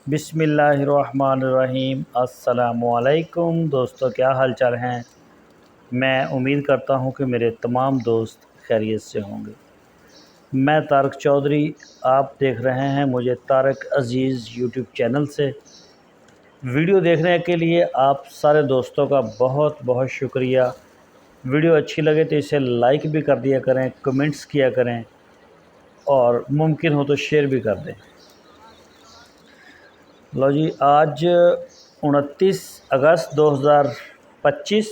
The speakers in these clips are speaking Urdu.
بسم اللہ الرحمن الرحیم۔ السلام علیکم دوستو، کیا حال چال ہیں؟ میں امید کرتا ہوں کہ میرے تمام دوست خیریت سے ہوں گے۔ میں طارق چودھری، آپ دیکھ رہے ہیں مجھے طارق عزیز یوٹیوب چینل سے۔ ویڈیو دیکھنے کے لیے آپ سارے دوستوں کا بہت بہت شکریہ۔ ویڈیو اچھی لگے تو اسے لائک بھی کر دیا کریں، کمنٹس کیا کریں اور ممکن ہو تو شیئر بھی کر دیں۔ لو جی، آج 29 اگست 2025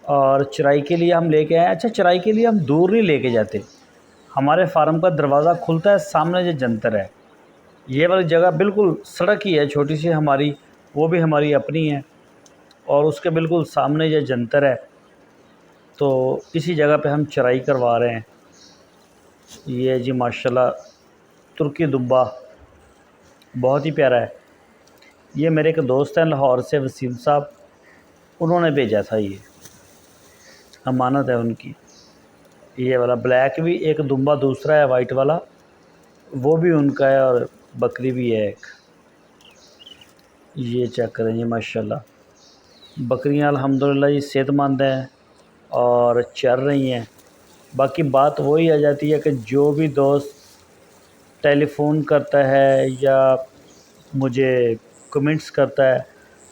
اور چرائی کے لیے ہم لے کے آئے۔ اچھا، چرائی کے لیے ہم دور نہیں لے کے جاتے، ہمارے فارم کا دروازہ کھلتا ہے، سامنے جو جنتر ہے، یہ والی جگہ بالکل سڑک ہی ہے چھوٹی سی ہماری، وہ بھی ہماری اپنی ہے، اور اس کے بالکل سامنے جو جنتر ہے، تو اسی جگہ پہ ہم چرائی کروا رہے ہیں۔ یہ جی ماشاءاللہ ترکی دمبا بہت ہی پیارا ہے۔ یہ میرے ایک دوست ہیں لاہور سے، وسیم صاحب، انہوں نے بھیجا تھا، یہ امانت ہے ان کی۔ یہ والا بلیک بھی ایک دمبا دوسرا ہے، وائٹ والا، وہ بھی ان کا ہے، اور بکری بھی ہے ایک۔ یہ چیک کریں جی ماشاءاللہ، بکریاں الحمدللہ یہ صحت مند ہیں اور چر رہی ہیں۔ باقی بات وہی آ جاتی ہے کہ جو بھی دوست ٹیلی فون کرتا ہے یا مجھے کمنٹس کرتا ہے،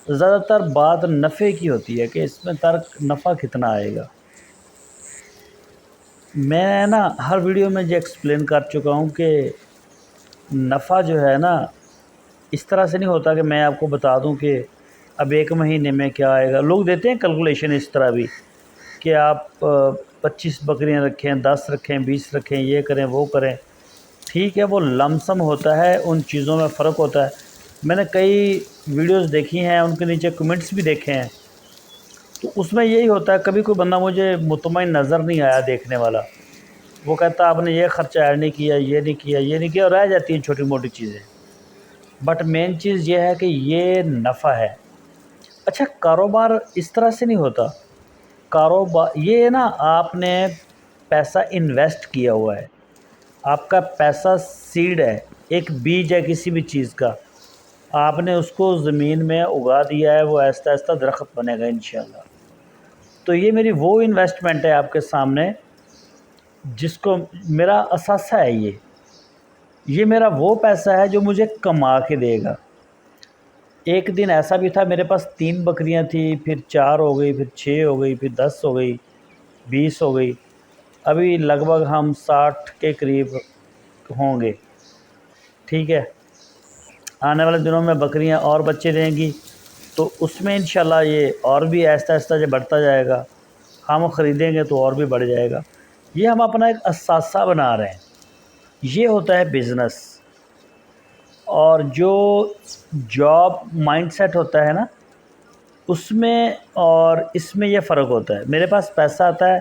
زیادہ تر بات نفع کی ہوتی ہے کہ اس میں طارق نفع کتنا آئے گا۔ میں ہر ویڈیو میں یہ ایکسپلین کر چکا ہوں کہ نفع جو ہے اس طرح سے نہیں ہوتا کہ میں آپ کو بتا دوں کہ اب ایک مہینے میں کیا آئے گا۔ لوگ دیتے ہیں کیلکولیشن اس طرح بھی کہ آپ 25 بکریاں رکھیں، 10 رکھیں، 20 رکھیں، یہ کریں وہ کریں۔ ٹھیک ہے، وہ لم سم ہوتا ہے، ان چیزوں میں فرق ہوتا ہے۔ میں نے کئی ویڈیوز دیکھی ہیں، ان کے نیچے کمنٹس بھی دیکھے ہیں، تو اس میں یہی ہوتا ہے، کبھی کوئی بندہ مجھے مطمئن نظر نہیں آیا دیکھنے والا، وہ کہتا آپ نے یہ خرچہ ایڈ نہیں کیا، یہ نہیں کیا، یہ نہیں کیا، اور رہ جاتی ہیں چھوٹی موٹی چیزیں۔ بٹ مین چیز یہ ہے کہ یہ نفع ہے۔ اچھا، کاروبار اس طرح سے نہیں ہوتا۔ کاروبار یہ آپ نے پیسہ انویسٹ کیا ہوا ہے، آپ کا پیسہ سیڈ ہے، ایک بیج ہے کسی بھی چیز کا، آپ نے اس کو زمین میں اگا دیا ہے، وہ آہستہ آہستہ درخت بنے گا انشاءاللہ۔ تو یہ میری وہ انویسٹمنٹ ہے آپ کے سامنے جس کو میرا اثاثہ ہے، یہ میرا وہ پیسہ ہے جو مجھے کما کے دے گا۔ ایک دن ایسا بھی تھا، میرے پاس 3 بکریاں تھیں، پھر 4 ہو گئی، پھر 6 ہو گئی، پھر 10 ہو گئی، 20 ہو گئی، ابھی لگ بھگ ہم 60 کے قریب ہوں گے۔ ٹھیک ہے، آنے والے دنوں میں بکریاں اور بچے دیں گی، تو اس میں انشاءاللہ یہ اور بھی آہستہ آہستہ جو بڑھتا جائے گا، ہم خریدیں گے تو اور بھی بڑھ جائے گا۔ یہ ہم اپنا ایک اثاثہ بنا رہے ہیں، یہ ہوتا ہے بزنس۔ اور جو جاب مائنڈ سیٹ ہوتا ہے اس میں اور اس میں یہ فرق ہوتا ہے۔ میرے پاس پیسہ آتا ہے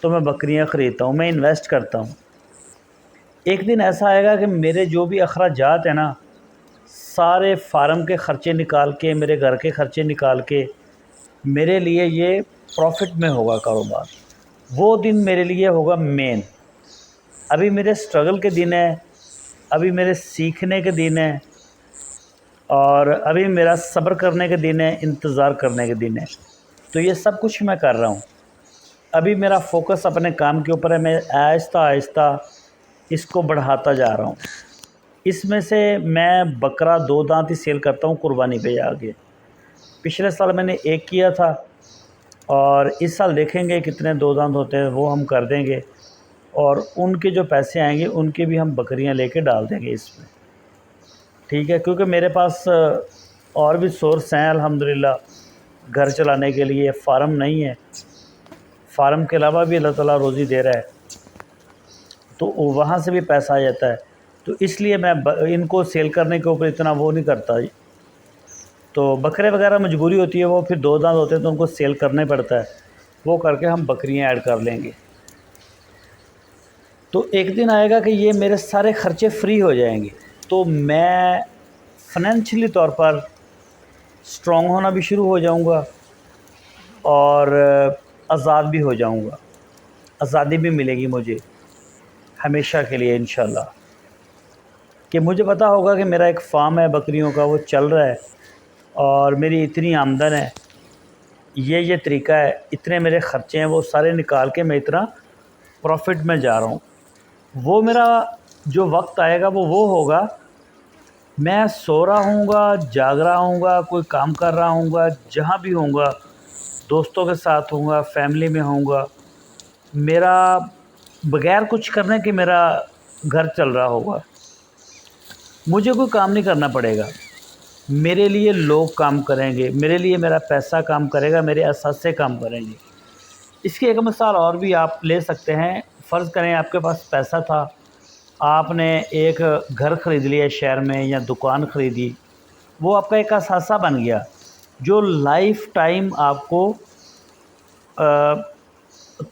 تو میں بکریاں خریدتا ہوں، میں انویسٹ کرتا ہوں۔ ایک دن ایسا آئے گا کہ میرے جو بھی اخراجات ہیں سارے فارم کے خرچے نکال کے، میرے گھر کے خرچے نکال کے، میرے لیے یہ پروفٹ میں ہوگا کاروبار۔ وہ دن میرے لیے ہوگا مین۔ ابھی میرے سٹرگل کے دن ہیں، ابھی میرے سیکھنے کے دن ہیں، اور ابھی میرا صبر کرنے کے دن ہے، انتظار کرنے کے دن ہے۔ تو یہ سب کچھ میں کر رہا ہوں۔ ابھی میرا فوکس اپنے کام کے اوپر ہے، میں آہستہ آہستہ اس کو بڑھاتا جا رہا ہوں۔ اس میں سے میں بکرا 2 دانت ہی سیل کرتا ہوں قربانی پہ آگے۔ پچھلے سال میں نے 1 کیا تھا، اور اس سال دیکھیں گے کتنے 2 دانت ہوتے ہیں، وہ ہم کر دیں گے، اور ان کے جو پیسے آئیں گے ان کے بھی ہم بکریاں لے کے ڈال دیں گے اس میں۔ ٹھیک ہے، کیونکہ میرے پاس اور بھی سورس ہیں الحمدللہ گھر چلانے کے لیے، فارم نہیں ہے، فارم کے علاوہ بھی اللہ تعالیٰ روزی دے رہا ہے، تو وہاں سے بھی پیسہ آ جاتا ہے۔ تو اس لیے میں ان کو سیل کرنے کے اوپر اتنا وہ نہیں کرتا۔ تو بکرے وغیرہ مجبوری ہوتی ہے، وہ پھر 2 دانت ہوتے ہیں تو ان کو سیل کرنے پڑتا ہے، وہ کر کے ہم بکریاں ایڈ کر لیں گے۔ تو ایک دن آئے گا کہ یہ میرے سارے خرچے فری ہو جائیں گے، تو میں فنینشلی طور پر سٹرونگ ہونا بھی شروع ہو جاؤں گا، اور آزاد بھی ہو جاؤں گا۔ آزادی بھی ملے گی مجھے ہمیشہ کے لیے انشاءاللہ۔ کہ مجھے پتہ ہوگا کہ میرا ایک فارم ہے بکریوں کا، وہ چل رہا ہے اور میری اتنی آمدن ہے، یہ طریقہ ہے، اتنے میرے خرچے ہیں، وہ سارے نکال کے میں اتنا پروفٹ میں جا رہا ہوں. وہ میرا جو وقت آئے گا وہ ہوگا، میں سو رہا ہوں گا، جاگ رہا ہوں گا، کوئی کام کر رہا ہوں گا، جہاں بھی ہوں گا، دوستوں کے ساتھ ہوں گا، فیملی میں ہوں گا، میرا بغیر کچھ کرنے کے میرا گھر چل رہا ہوگا. مجھے کوئی کام نہیں کرنا پڑے گا، میرے لیے لوگ کام کریں گے، میرے لیے میرا پیسہ کام کرے گا، میرے اثاثے کام کریں گے. اس کی ایک مثال اور بھی آپ لے سکتے ہیں. فرض کریں آپ کے پاس پیسہ تھا، آپ نے ایک گھر خرید لیا شہر میں یا دکان خریدی، وہ آپ کا ایک اثاثہ بن گیا جو لائف ٹائم آپ کو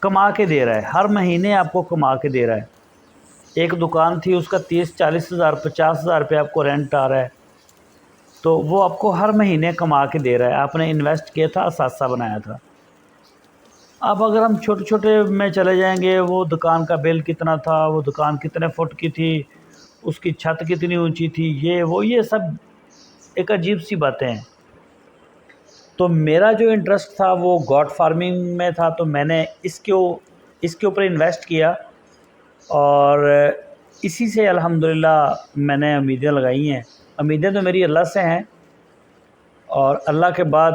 کما کے دے رہا ہے، ہر مہینے آپ کو کما کے دے رہا ہے. ایک دکان تھی، اس کا 30-40 ہزار 50 ہزار روپے آپ کو رینٹ آ رہا ہے، تو وہ آپ کو ہر مہینے کما کے دے رہا ہے، آپ نے انویسٹ کیا تھا، اثاثہ بنایا تھا. اب اگر ہم چھوٹے چھوٹے میں چلے جائیں گے، وہ دکان کا بل کتنا تھا، وہ دکان کتنے فٹ کی تھی، اس کی چھت کتنی اونچی تھی، یہ سب ایک عجیب سی باتیں ہیں. تو میرا جو انٹرسٹ تھا وہ گاٹ فارمنگ میں تھا، تو میں نے اس کے اوپر انویسٹ کیا، اور اسی سے الحمدللہ میں نے امیدیں لگائی ہیں. امیدیں تو میری اللہ سے ہیں، اور اللہ کے بعد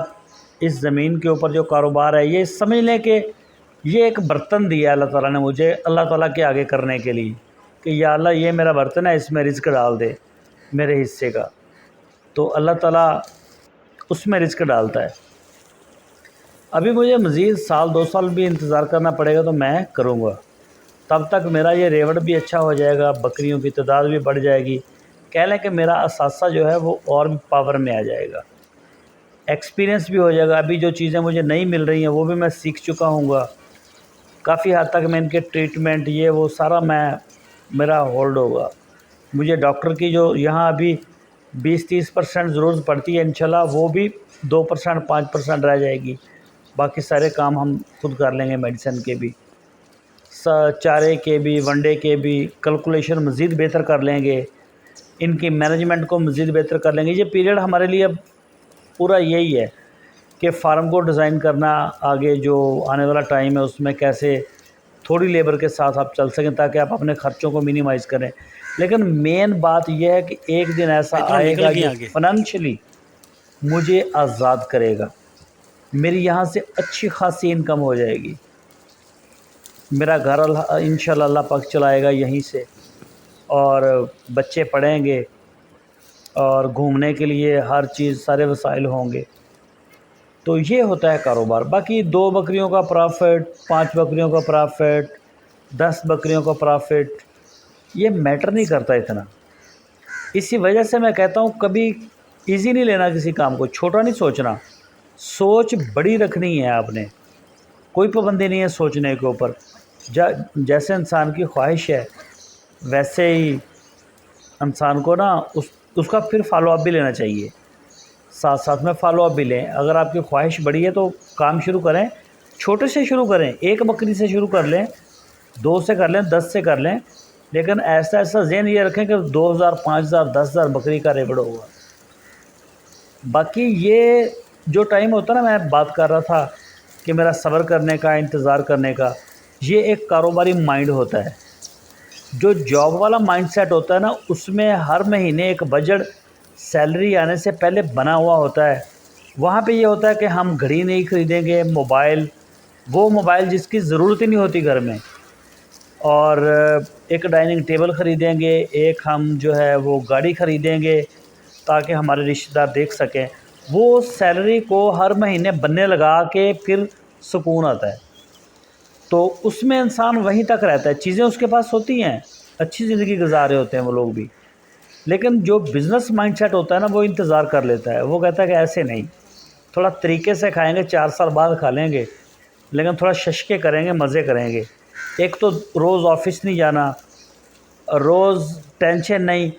اس زمین کے اوپر جو کاروبار ہے، یہ سمجھ لیں کہ یہ ایک برتن دیا اللہ تعالیٰ نے مجھے اللہ تعالیٰ کے آگے کرنے کے لیے، کہ یا اللہ یہ میرا برتن ہے، اس میں رزق ڈال دے میرے حصے کا. تو اللہ تعالیٰ اس میں رزق ڈالتا ہے. ابھی مجھے مزید 1-2 سال بھی انتظار کرنا پڑے گا، تو میں کروں گا. تب تک میرا یہ ریوڑ بھی اچھا ہو جائے گا، بکریوں کی تعداد بھی بڑھ جائے گی، کہہ لیں کہ میرا اثاثہ جو ہے وہ اور بھی پاور میں آ جائے گا، ایکسپیرینس بھی ہو جائے گا. ابھی جو چیزیں مجھے نہیں مل رہی ہیں وہ بھی میں سیکھ چکا ہوں گا. کافی حد تک میں ان کے ٹریٹمنٹ وہ سارا میرا ہولڈ ہوگا. مجھے ڈاکٹر کی جو یہاں ابھی 20-30% ضرورت پڑتی ہے، انشاءاللہ وہ بھی 2% 5% رہ جائے گی. باقی سارے کام ہم خود کر لیں گے، میڈیسن کے بھی، چارے کے بھی، ونڈے کے بھی، کیلکولیشن مزید بہتر کر لیں گے، ان کی مینجمنٹ کو مزید بہتر کر لیں گے. یہ پیریڈ ہمارے لیے اب پورا یہی ہے کہ فارم کو ڈیزائن کرنا، آگے جو آنے والا ٹائم ہے اس میں کیسے تھوڑی لیبر کے ساتھ آپ چل سکیں تاکہ آپ اپنے خرچوں کو منیمائز کریں. لیکن مین بات یہ ہے کہ ایک دن ایسا آئے گا جو فنانشلی مجھے آزاد کرے گا، میری یہاں سے اچھی خاصی انکم ہو جائے گی، میرا گھر انشاءاللہ اللہ پاک چلائے گا یہیں سے، اور بچے پڑھیں گے، اور گھومنے کے لیے ہر چیز سارے وسائل ہوں گے. تو یہ ہوتا ہے کاروبار. باقی 2 بکریوں کا پرافٹ، 5 بکریوں کا پرافٹ، 10 بکریوں کا پرافٹ، یہ میٹر نہیں کرتا اتنا. اسی وجہ سے میں کہتا ہوں کبھی ایزی نہیں لینا کسی کام کو، چھوٹا نہیں سوچنا، سوچ بڑی رکھنی ہے. آپ نے کوئی پابندی نہیں ہے سوچنے کے اوپر، جیسے انسان کی خواہش ہے ویسے ہی انسان کو نا اس کا پھر فالو اپ بھی لینا چاہیے، ساتھ ساتھ میں فالو اپ بھی لیں. اگر آپ کی خواہش بڑی ہے تو کام شروع کریں، چھوٹے سے شروع کریں، 1 بکری سے شروع کر لیں، 2 سے کر لیں، 10 سے کر لیں، لیکن ایسا ذہن یہ رکھیں کہ 2000 5000 10,000 بکری کا ریوڑ ہوگا. باقی یہ جو ٹائم ہوتا ہے نا، میں بات کر رہا تھا کہ میرا صبر کرنے کا، انتظار کرنے کا، یہ ایک کاروباری مائنڈ ہوتا ہے. جو جاب والا مائنڈ سیٹ ہوتا ہے نا، اس میں ہر مہینے ایک بجٹ سیلری آنے سے پہلے بنا ہوا ہوتا ہے. وہاں پہ یہ ہوتا ہے کہ ہم گھڑی نہیں خریدیں گے، وہ موبائل جس کی ضرورت ہی نہیں ہوتی گھر میں، اور ایک ڈائننگ ٹیبل خریدیں گے، ایک ہم جو ہے وہ گاڑی خریدیں گے تاکہ ہمارے رشتہ دار دیکھ سکیں. وہ سیلری کو ہر مہینے بننے لگا کے پھر سکون آتا ہے. تو اس میں انسان وہیں تک رہتا ہے، چیزیں اس کے پاس ہوتی ہیں، اچھی زندگی گزار رہے ہوتے ہیں وہ لوگ بھی. لیکن جو بزنس مائنڈ سیٹ ہوتا ہے نا، وہ انتظار کر لیتا ہے، وہ کہتا ہے کہ ایسے نہیں، تھوڑا طریقے سے کھائیں گے، 4 سال بعد کھا لیں گے، لیکن تھوڑا ششکے کریں گے، مزے کریں گے. ایک تو روز آفس نہیں جانا، روز ٹینشن نہیں،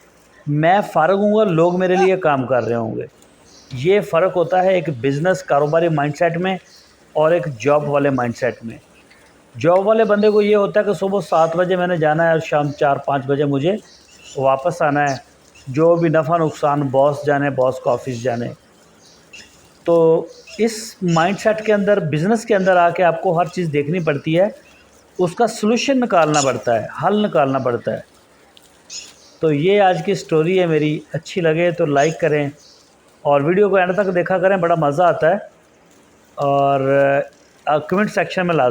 میں فارغ ہوں گا، لوگ میرے لیے کام کر رہے ہوں گے. یہ فرق ہوتا ہے ایک بزنس کاروباری مائنڈ سیٹ میں اور ایک جاب والے مائنڈ سیٹ میں. جاب والے بندے کو یہ ہوتا ہے کہ صبح 7 بجے میں نے جانا ہے اور شام 4-5 بجے مجھے واپس آنا ہے، جو بھی نفع نقصان باس جانے، باس کا آفس جانے. تو اس مائنڈ سیٹ کے اندر، بزنس کے اندر آ کے آپ کو ہر چیز دیکھنی پڑتی ہے، اس کا سلوشن نکالنا پڑتا ہے، حل نکالنا پڑتا ہے. تو یہ آج کی سٹوری ہے میری. اچھی لگے تو لائک کریں اور ویڈیو کو اینڈ تک دیکھا کریں، بڑا مزہ آتا ہے. اور کمنٹ سیکشن میں لازم